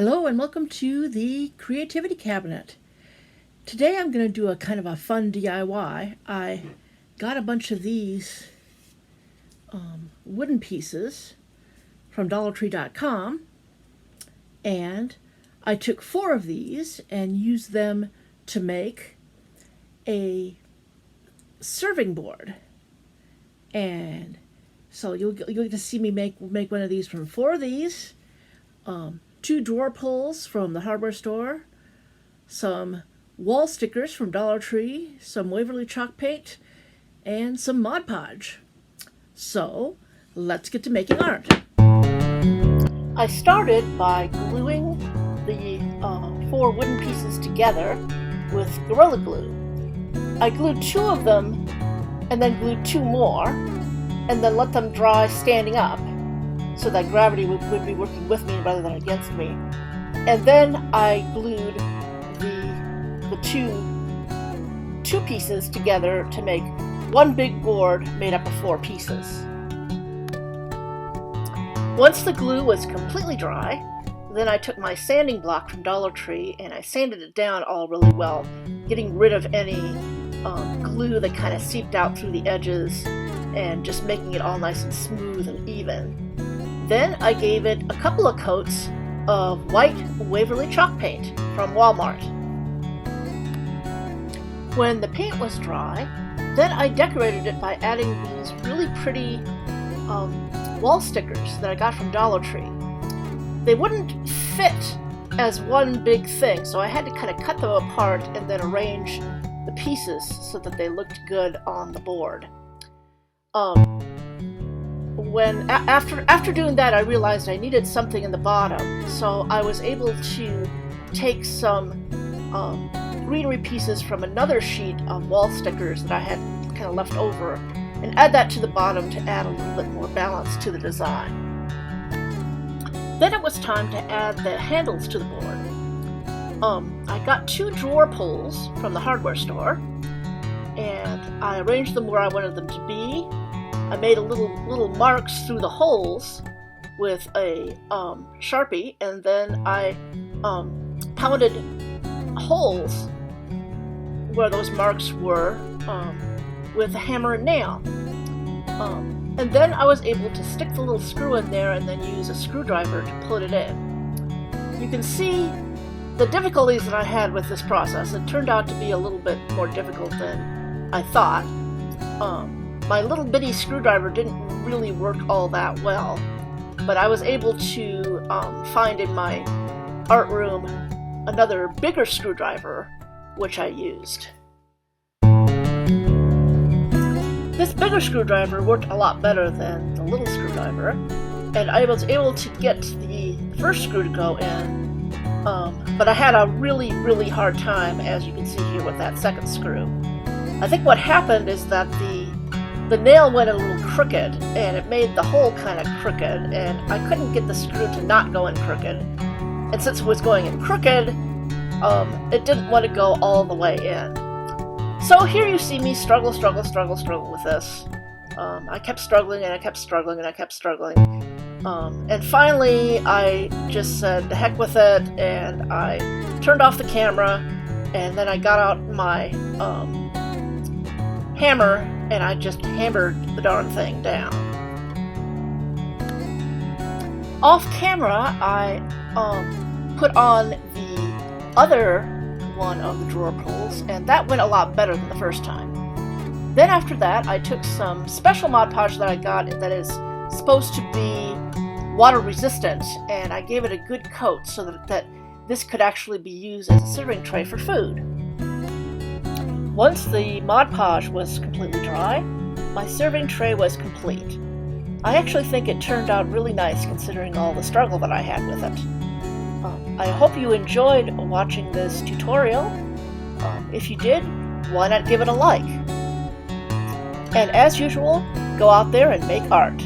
Hello and welcome to the Creativity Cabinet. Today I'm going to do a kind of a fun DIY. I got a bunch of these wooden pieces from DollarTree.com, and I took 4 of these and used them to make a serving board. And so you'll get to see me make one of these from 4 of these. 2 drawer pulls from the hardware store, some wall stickers from Dollar Tree, some Waverly chalk paint, and some Mod Podge. So let's get to making art. I started by gluing the 4 wooden pieces together with Gorilla Glue. I glued 2 of them and then glued 2 more and then let them dry standing up, so that gravity would be working with me rather than against me. And then I glued the two pieces together to make one big board made up of 4 pieces. Once the glue was completely dry, then I took my sanding block from Dollar Tree and I sanded it down all really well, getting rid of any glue that kind of seeped out through the edges and just making it all nice and smooth and even. Then I gave it a couple of coats of white Waverly chalk paint from Walmart. When the paint was dry, then I decorated it by adding these really pretty wall stickers that I got from Dollar Tree. They wouldn't fit as one big thing, so I had to kind of cut them apart and then arrange the pieces so that they looked good on the board. After doing that, I realized I needed something in the bottom, so I was able to take some greenery pieces from another sheet of wall stickers that I had kind of left over and add that to the bottom to add a little bit more balance to the design. Then it was time to add the handles to the board. I got 2 drawer pulls from the hardware store, and I arranged them where I wanted them to be. I made a little marks through the holes with a Sharpie, and then I pounded holes where those marks were with a hammer and nail. And then I was able to stick the little screw in there and then use a screwdriver to put it in. You can see the difficulties that I had with this process. It turned out to be a little bit more difficult than I thought. My little bitty screwdriver didn't really work all that well, but I was able to find in my art room another bigger screwdriver, which I used. This bigger screwdriver worked a lot better than the little screwdriver, and I was able to get the first screw to go in, but I had a really, really hard time, as you can see here, with that second screw. I think what happened is that the nail went a little crooked, and it made the hole kind of crooked, and I couldn't get the screw to not go in crooked. And since it was going in crooked, it didn't want to go all the way in. So here you see me struggle with this. I kept struggling, and I kept struggling, and I kept struggling. And finally, I just said, the heck with it, and I turned off the camera, and then I got out my hammer, and I just hammered the darn thing down. Off camera, I put on the other one of the drawer pulls, and that went a lot better than the first time. Then after that, I took some special Mod Podge that I got that is supposed to be water resistant, and I gave it a good coat so that this could actually be used as a serving tray for food. Once the Mod Podge was completely dry, my serving tray was complete. I actually think it turned out really nice considering all the struggle that I had with it. I hope you enjoyed watching this tutorial. If you did, why not give it a like? And as usual, go out there and make art.